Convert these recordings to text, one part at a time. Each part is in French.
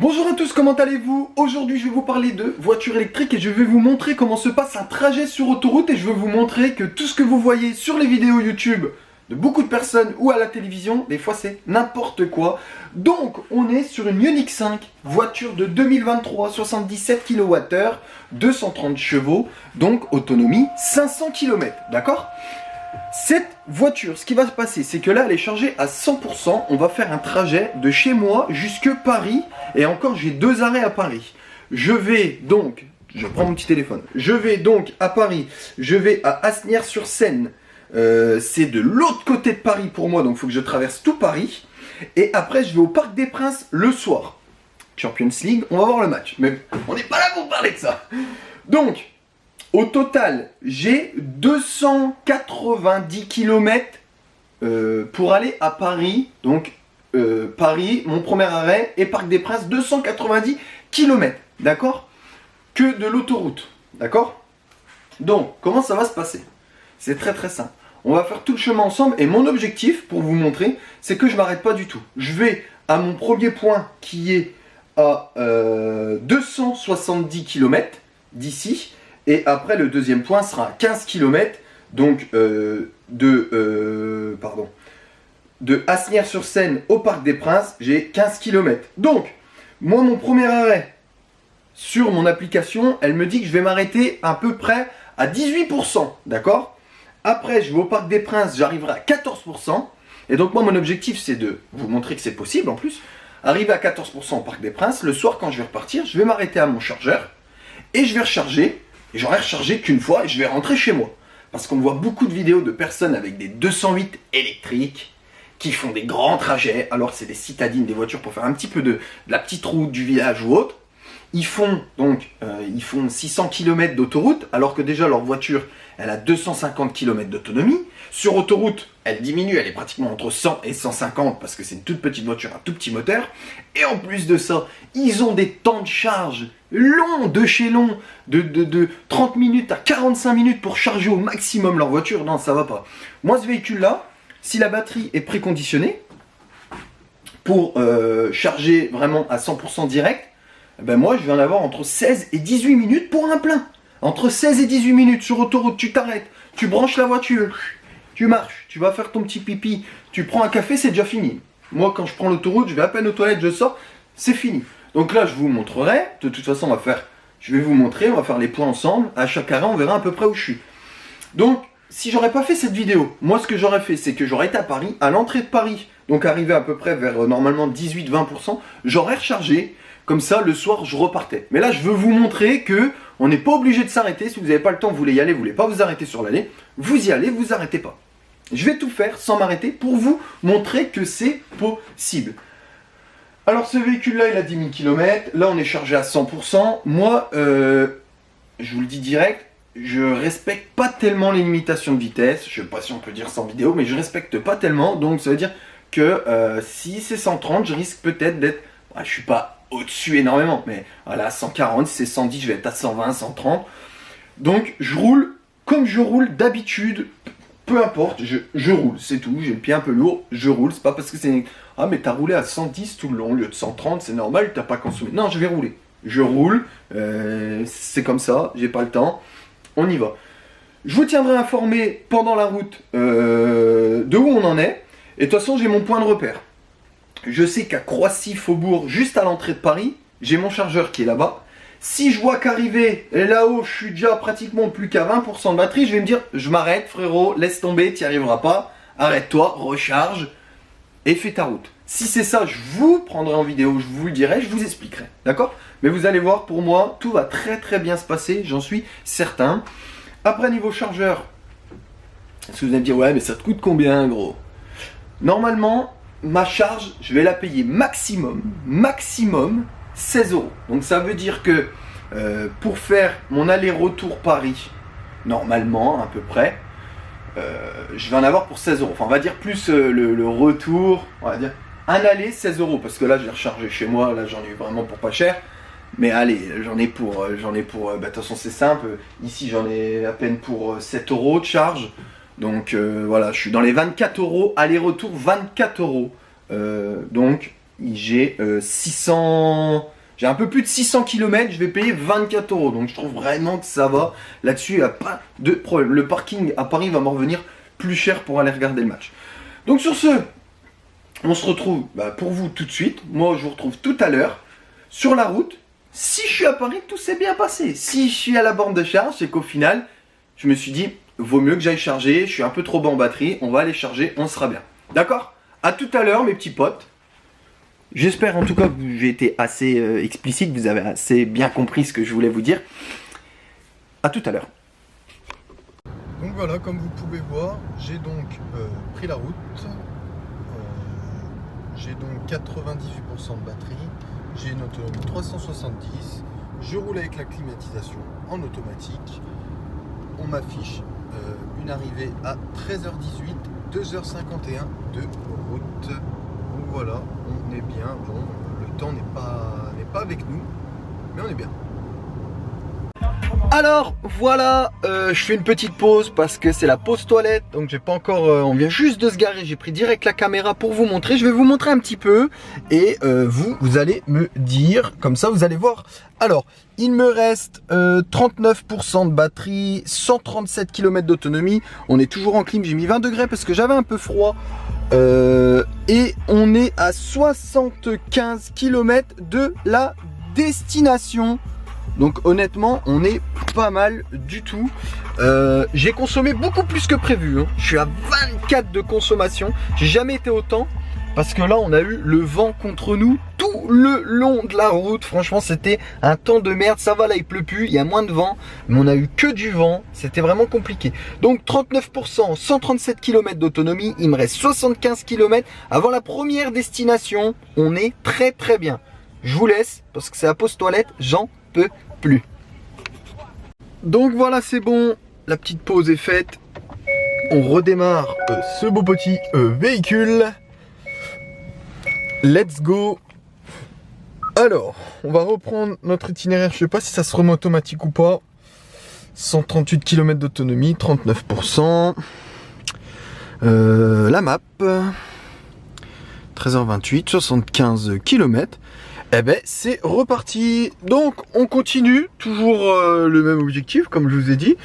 Bonjour à tous, comment allez-vous? Aujourd'hui je vais vous parler de voiture électrique et je vais vous montrer comment se passe un trajet sur autoroute et je vais vous montrer que tout ce que vous voyez sur les vidéos YouTube de beaucoup de personnes ou à la télévision, des fois c'est n'importe quoi. Donc on est sur une Ioniq 5, voiture de 2023, 77 kWh, 230 chevaux, donc autonomie 500 km, d'accord? Cette voiture, ce qui va se passer, c'est que là, elle est chargée à 100%. On va faire un trajet de chez moi jusque Paris. Et encore, j'ai 2 arrêts à Paris. Je vais donc, je prends mon petit téléphone. Je vais donc à Paris. Je vais à Asnières-sur-Seine. C'est de l'autre côté de Paris pour moi, donc il faut que je traverse tout Paris. Et après, je vais au Parc des Princes le soir. Champions League, on va voir le match. Mais on n'est pas là pour parler de ça. Donc, au total, j'ai 290 km pour aller à Paris. Donc, Paris, mon premier arrêt, et Parc des Princes, 290 km. D'accord? Que de l'autoroute. D'accord? Donc, comment ça va se passer? C'est très très simple. On va faire tout le chemin ensemble. Et mon objectif, pour vous montrer, c'est que je ne m'arrête pas du tout. Je vais à mon premier point qui est à 270 km d'ici. Et après, le deuxième point sera à 15 km, donc de Asnières-sur-Seine au Parc des Princes, j'ai 15 km. Donc, moi, mon premier arrêt sur mon application, elle me dit que je vais m'arrêter à peu près à 18%, d'accord? Après, je vais au Parc des Princes, j'arriverai à 14%. Et donc, moi, mon objectif, c'est de vous montrer que c'est possible, en plus. Arriver à 14% au Parc des Princes, le soir, quand je vais repartir, je vais m'arrêter à mon chargeur et je vais recharger. Et j'aurais rechargé qu'une fois et je vais rentrer chez moi. Parce qu'on voit beaucoup de vidéos de personnes avec des 208 électriques qui font des grands trajets. Alors c'est des citadines, des voitures pour faire un petit peu de la petite route du village ou autre. Ils font 600 km d'autoroute alors que déjà leur voiture elle a 250 km d'autonomie. Sur autoroute elle diminue, elle est pratiquement entre 100 et 150 parce que c'est une toute petite voiture, un tout petit moteur. Et en plus de ça, ils ont des temps de charge longs, de chez long, de 30 minutes à 45 minutes pour charger au maximum leur voiture. Non, ça va pas. Moi, ce véhicule-là, si la batterie est préconditionnée pour charger vraiment à 100% direct, ben moi, je vais en avoir entre 16 et 18 minutes pour un plein. Entre 16 et 18 minutes sur autoroute, tu t'arrêtes, tu branches la voiture, tu marches, tu vas faire ton petit pipi, tu prends un café, c'est déjà fini. Moi, quand je prends l'autoroute, je vais à peine aux toilettes, je sors, c'est fini. Donc là, je vous montrerai. De toute façon, je vais vous montrer, on va faire les points ensemble. À chaque arrêt, on verra à peu près où je suis. Donc, si j'aurais pas fait cette vidéo, moi, ce que j'aurais fait, c'est que j'aurais été à Paris, à l'entrée de Paris, donc arrivé à peu près vers normalement 18-20%, j'aurais rechargé. Comme ça, le soir, je repartais. Mais là, je veux vous montrer que on n'est pas obligé de s'arrêter. Si vous n'avez pas le temps, vous voulez y aller, vous voulez pas vous arrêter sur l'allée, vous y allez, vous arrêtez pas. Je vais tout faire sans m'arrêter pour vous montrer que c'est possible. Alors ce véhicule-là, il a 10 000 km. Là, on est chargé à 100%. Moi, je vous le dis direct, je respecte pas tellement les limitations de vitesse. Je sais pas si on peut dire ça en vidéo, mais je respecte pas tellement. Donc ça veut dire que si c'est 130, je risque peut-être d'être... je suis pas au-dessus énormément, mais voilà, 140, si c'est 110, je vais être à 120, 130. Donc je roule comme je roule d'habitude. Peu importe, je roule, c'est tout. J'ai le pied un peu lourd, je roule. C'est pas parce que c'est... Ah, mais t'as roulé à 110 tout le long, au lieu de 130, c'est normal, t'as pas consommé. Non, je vais rouler. Je roule, c'est comme ça, j'ai pas le temps. On y va. Je vous tiendrai informé pendant la route de où on en est. Et de toute façon, j'ai mon point de repère. Je sais qu'à Croissy-Faubourg, juste à l'entrée de Paris, j'ai mon chargeur qui est là-bas. Si je vois qu'arriver là-haut, je suis déjà pratiquement plus qu'à 20% de batterie, je vais me dire, je m'arrête frérot, laisse tomber, t'y arriveras pas, arrête-toi, recharge et fais ta route. Si c'est ça, je vous prendrai en vidéo, je vous le dirai, je vous expliquerai, d'accord? Mais vous allez voir, pour moi, tout va très très bien se passer, j'en suis certain. Après, niveau chargeur, est-ce que vous allez me dire, ouais mais ça te coûte combien gros? Normalement, ma charge, je vais la payer maximum 16 €. Donc ça veut dire que pour faire mon aller-retour Paris, normalement à peu près, je vais en avoir pour 16 €. Enfin on va dire plus le retour, on va dire un aller 16 € parce que là j'ai rechargé chez moi, là j'en ai eu vraiment pour pas cher. Mais allez, j'en ai pour, de toute façon c'est simple, ici j'en ai à peine pour 7 € de charge. Donc voilà, je suis dans les 24 €, aller-retour 24 €. Donc j'ai 600... J'ai un peu plus de 600 km, je vais payer 24 €. Donc je trouve vraiment que ça va. Là-dessus, il n'y a pas de problème. Le parking à Paris va me revenir plus cher pour aller regarder le match. Donc sur ce, on se retrouve pour vous tout de suite. Moi, je vous retrouve tout à l'heure sur la route. Si je suis à Paris, tout s'est bien passé. Si je suis à la borne de charge, c'est qu'au final, je me suis dit, vaut mieux que j'aille charger. Je suis un peu trop bas en batterie. On va aller charger, on sera bien. D'accord? À tout à l'heure, mes petits potes. J'espère en tout cas que j'ai été assez explicite, vous avez assez bien compris ce que je voulais vous dire. A tout à l'heure. Donc voilà, comme vous pouvez voir, j'ai donc pris la route. J'ai donc 98% de batterie. J'ai une autonomie 370. Je roule avec la climatisation en automatique. On m'affiche une arrivée à 13h18, 2h51 de route. Donc voilà, on est bien. Bon, le temps n'est pas avec nous, mais on est bien. Alors voilà, je fais une petite pause parce que c'est la pause toilette. Donc j'ai pas encore, on vient juste de se garer. J'ai pris direct la caméra pour vous montrer. Je vais vous montrer un petit peu et vous allez me dire, comme ça vous allez voir. Alors, il me reste 39% de batterie, 137 km d'autonomie. On est toujours en clim, j'ai mis 20 degrés parce que j'avais un peu froid. Et on est à 75 km de la destination. Donc honnêtement, on est pas mal du tout. J'ai consommé beaucoup plus que prévu. Je suis à 24 de consommation. J'ai jamais été autant. Parce que là, on a eu le vent contre nous tout le long de la route. Franchement, c'était un temps de merde. Ça va, là, il pleut plus. Il y a moins de vent. Mais on a eu que du vent. C'était vraiment compliqué. Donc, 39%, 137 km d'autonomie. Il me reste 75 km avant la première destination. On est très, très bien. Je vous laisse parce que c'est la pause toilette. J'en peux plus. Donc, voilà, c'est bon. La petite pause est faite. On redémarre ce beau petit véhicule. Let's go. Alors, on va reprendre notre itinéraire. Je sais pas si ça se remet automatique ou pas. 138 km d'autonomie, 39%. La map. 13h28, 75 km. Eh ben, c'est reparti. Donc, on continue. Toujours le même objectif, comme je vous ai dit.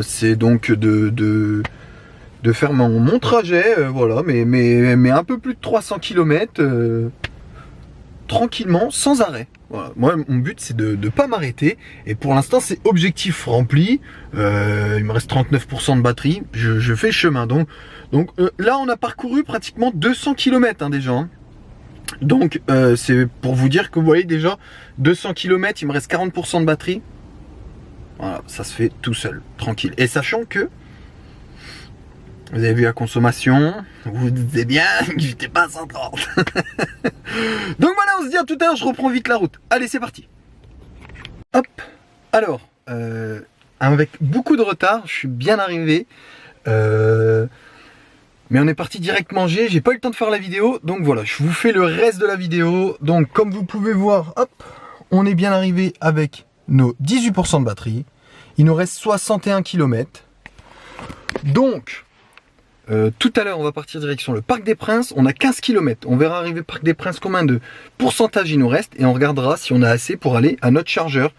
C'est donc de faire mon trajet, voilà, mais un peu plus de 300 km, tranquillement, sans arrêt. Voilà. Moi, mon but, c'est de ne pas m'arrêter. Et pour l'instant, c'est objectif rempli. Il me reste 39% de batterie. Je fais chemin. Donc là, on a parcouru pratiquement 200 km déjà. Hein. Donc, c'est pour vous dire que vous voyez déjà, 200 km, il me reste 40% de batterie. Voilà, ça se fait tout seul, tranquille. Et sachant que vous avez vu la consommation, vous vous disiez bien que j'étais pas à 130. Donc voilà, on se dit à tout à l'heure, je reprends vite la route. Allez, c'est parti. Hop. Alors, avec beaucoup de retard, je suis bien arrivé. Mais on est parti direct manger, j'ai pas eu le temps de faire la vidéo. Donc voilà, je vous fais le reste de la vidéo. Donc comme vous pouvez voir, hop, on est bien arrivé avec nos 18% de batterie. Il nous reste 61 km. Donc... tout à l'heure, on va partir direction le Parc des Princes. On a 15 km. On verra arriver Parc des Princes combien de pourcentage il nous reste. Et on regardera si on a assez pour aller à notre chargeur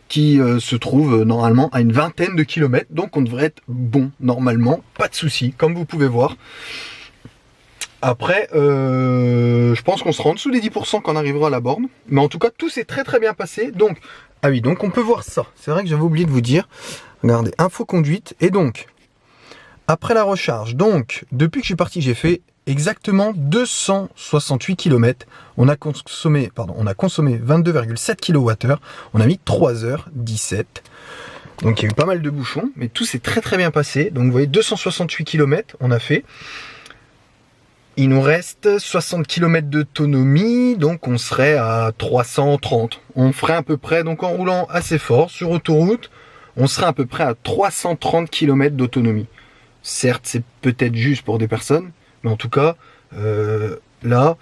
qui se trouve normalement à une vingtaine de kilomètres. Donc on devrait être bon normalement. Pas de souci, comme vous pouvez voir. Après, je pense qu'on sera en dessous des 10% quand on arrivera à la borne. Mais en tout cas, tout s'est très très bien passé. Donc, ah oui, donc on peut voir ça. C'est vrai que j'avais oublié de vous dire. Regardez, info conduite. Et donc... après la recharge, donc depuis que je suis parti, j'ai fait exactement 268 km. On a consommé 22,7 kWh. On a mis 3h17. Donc il y a eu pas mal de bouchons, mais tout s'est très très bien passé. Donc vous voyez, 268 km on a fait. Il nous reste 60 km d'autonomie, donc on serait à 330. On ferait à peu près, donc en roulant assez fort sur autoroute, on serait à peu près à 330 km d'autonomie. Certes, c'est peut-être juste pour des personnes, mais en tout cas, là,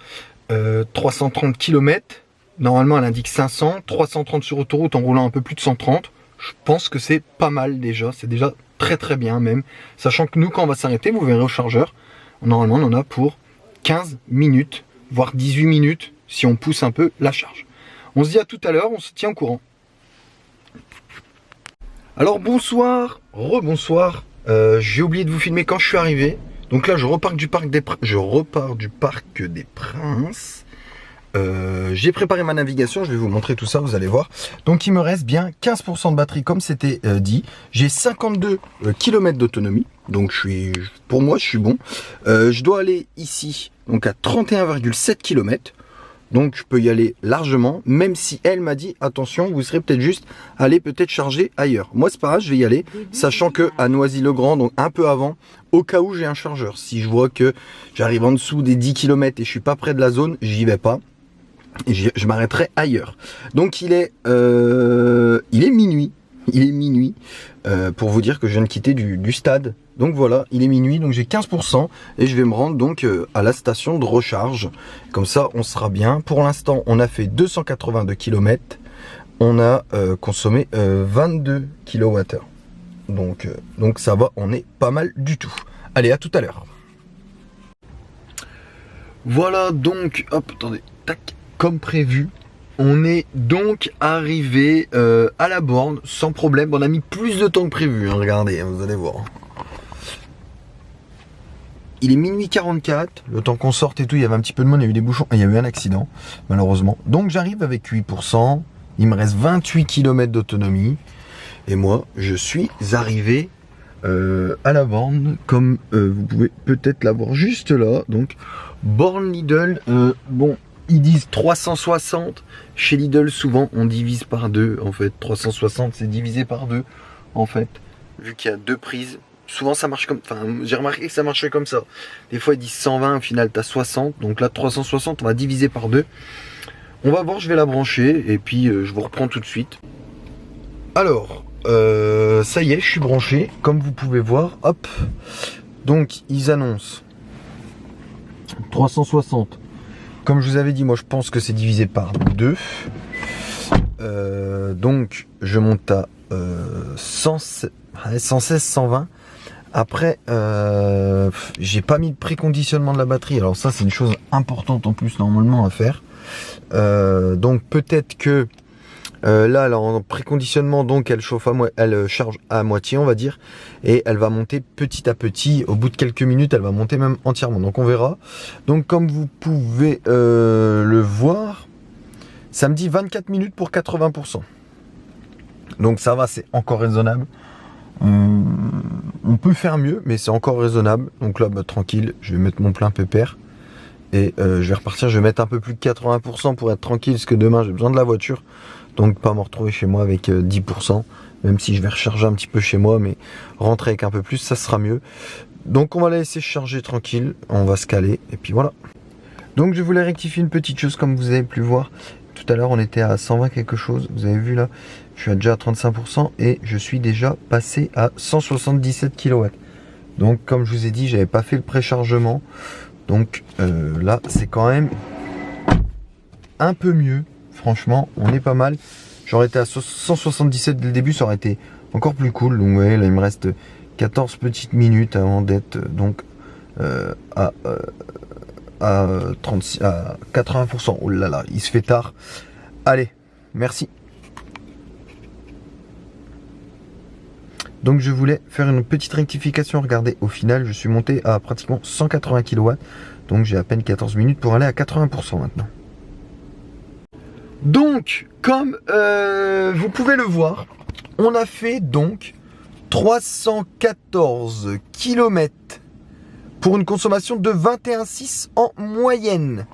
330 km, normalement elle indique 500, 330 sur autoroute en roulant un peu plus de 130, je pense que c'est pas mal déjà, c'est déjà très très bien même, sachant que nous quand on va s'arrêter, vous verrez au chargeur, normalement on en a pour 15 minutes, voire 18 minutes, si on pousse un peu la charge. On se dit à tout à l'heure, on se tient au courant. Alors bonsoir, rebonsoir. J'ai oublié de vous filmer quand je suis arrivé. Donc là, je repars du Parc des Princes. J'ai préparé ma navigation, je vais vous montrer tout ça, vous allez voir. Donc il me reste bien 15% de batterie comme c'était dit. J'ai 52 km d'autonomie, donc pour moi je suis bon. Je dois aller ici donc à 31,7 km. Donc je peux y aller largement, même si elle m'a dit attention, vous serez peut-être juste allez peut-être charger ailleurs. Moi c'est pas grave, je vais y aller, sachant que à Noisy-le-Grand, donc un peu avant, au cas où j'ai un chargeur. Si je vois que j'arrive en dessous des 10 km et je suis pas près de la zone, j'y vais pas. Et je m'arrêterai ailleurs. Donc il est minuit. Il est minuit. Pour vous dire que je viens de quitter du stade. Donc voilà, il est minuit, donc j'ai 15% et je vais me rendre donc à la station de recharge. Comme ça, on sera bien. Pour l'instant, on a fait 282 km. On a consommé 22 kWh. Donc ça va, on est pas mal du tout. Allez, à tout à l'heure. Voilà donc, hop, attendez, tac, comme prévu. On est donc arrivé à la borne sans problème. On a mis plus de temps que prévu, hein, regardez, vous allez voir. Il est minuit 44, le temps qu'on sorte et tout, il y avait un petit peu de monde, il y a eu des bouchons, il y a eu un accident, malheureusement. Donc j'arrive avec 8%, il me reste 28 km d'autonomie, et moi, je suis arrivé à la borne, comme vous pouvez peut-être la voir juste là. Donc, borne Lidl, bon, ils disent 360, chez Lidl, souvent, on divise par 2, en fait, 360, c'est divisé par 2, en fait, vu qu'il y a 2 prises. Souvent ça marche comme, enfin j'ai remarqué que ça marchait comme ça. Des fois ils disent 120, au final t'as 60. Donc là 360 on va diviser par 2. On va voir, je vais la brancher et puis je vous reprends tout de suite. Alors ça y est, je suis branché. Comme vous pouvez voir, hop. Donc ils annoncent 360. Comme je vous avais dit, moi je pense que c'est divisé par 2. Donc je monte à 116, 120. Après, j'ai pas mis de préconditionnement de la batterie. Alors ça, c'est une chose importante en plus normalement à faire. Donc peut-être que là, elle est en préconditionnement, donc elle chauffe elle charge à moitié, on va dire, et elle va monter petit à petit. Au bout de quelques minutes, elle va monter même entièrement. Donc on verra. Donc comme vous pouvez le voir, ça me dit 24 minutes pour 80%. Donc ça va, c'est encore raisonnable. On peut faire mieux, mais c'est encore raisonnable. Donc là, bah, tranquille, je vais mettre mon plein pépère. Et je vais repartir, je vais mettre un peu plus de 80% pour être tranquille, parce que demain j'ai besoin de la voiture. Donc pas me retrouver chez moi avec 10%, même si je vais recharger un petit peu chez moi, mais rentrer avec un peu plus, ça sera mieux. Donc on va la laisser charger tranquille, on va se caler, et puis voilà. Donc je voulais rectifier une petite chose, comme vous avez pu voir. Tout à l'heure on était à 120 quelque chose, vous avez vu là, je suis déjà à 35% et je suis déjà passé à 177 kW. Donc comme je vous ai dit, j'avais pas fait le préchargement. Donc là c'est quand même un peu mieux. Franchement, on est pas mal. J'aurais été à 177 dès le début, ça aurait été encore plus cool. Donc ouais, là il me reste 14 petites minutes avant d'être donc à 80%. Oh là là, il se fait tard. Allez, merci. Donc je voulais faire une petite rectification. Regardez, au final, je suis monté à pratiquement 180 kW. Donc j'ai à peine 14 minutes pour aller à 80% maintenant. Donc, comme vous pouvez le voir, on a fait donc 314 km pour une consommation de 21,6 en moyenne.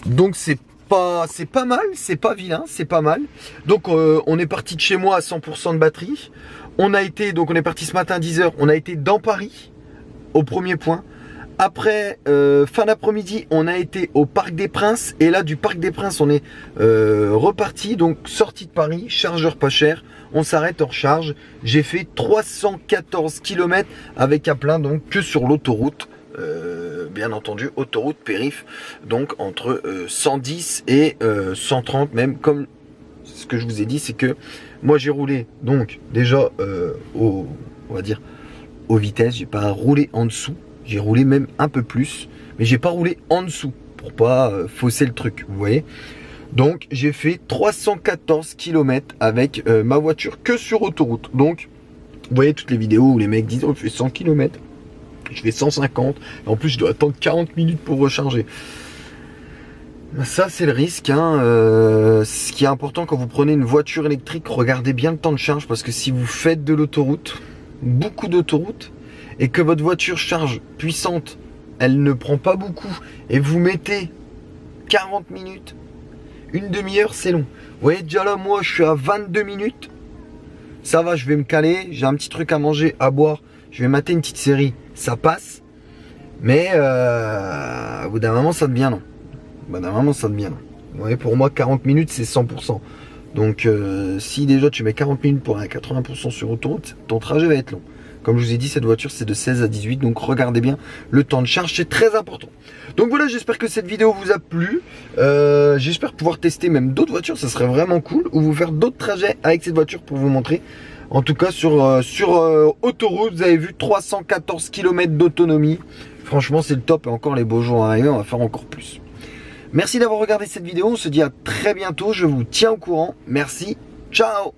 Donc c'est pas mal, c'est pas vilain, c'est pas mal. Donc on est parti de chez moi à 100% de batterie. On est parti ce matin à 10 h, on a été dans Paris, au premier point. Après, fin d'après-midi, on a été au Parc des Princes. Et là, du Parc des Princes, on est reparti. Donc, sorti de Paris, chargeur pas cher. On s'arrête, on recharge. J'ai fait 314 km avec à plein, donc que sur l'autoroute. Bien entendu, autoroute périph'. Donc, entre 110 et 130 même. Comme ce que je vous ai dit, c'est que moi, j'ai roulé, donc, déjà, on va dire, aux vitesses. J'ai pas roulé en dessous. J'ai roulé même un peu plus, mais j'ai pas roulé en dessous. pour pas fausser le truc, vous voyez. Donc j'ai fait 314 km avec ma voiture que sur autoroute. Donc vous voyez toutes les vidéos où les mecs disent oh, je fais 100 km, je fais 150, et en plus je dois attendre 40 minutes pour recharger. Ça c'est le risque, hein. Ce qui est important quand vous prenez une voiture électrique, regardez bien le temps de charge, parce que si vous faites de l'autoroute, beaucoup d'autoroute, et que votre voiture charge puissante, elle ne prend pas beaucoup, et vous mettez 40 minutes, une demi-heure, c'est long. Vous voyez déjà là, moi je suis à 22 minutes, ça va, je vais me caler, j'ai un petit truc à manger, à boire, je vais mater une petite série, ça passe, mais au bout d'un moment ça devient long. Ça devient long. Vous voyez, pour moi 40 minutes c'est 100%. Donc si déjà tu mets 40 minutes pour aller à 80% sur autoroute, ton trajet va être long. Comme je vous ai dit, cette voiture c'est de 16 à 18, donc regardez bien le temps de charge, c'est très important. Donc voilà, j'espère que cette vidéo vous a plu. J'espère pouvoir tester même d'autres voitures, ça serait vraiment cool, ou vous faire d'autres trajets avec cette voiture pour vous montrer. En tout cas sur autoroute, vous avez vu 314 km d'autonomie. Franchement c'est le top, et encore les beaux jours arrivés, on va faire encore plus. Merci d'avoir regardé cette vidéo, on se dit à très bientôt, je vous tiens au courant. Merci, ciao.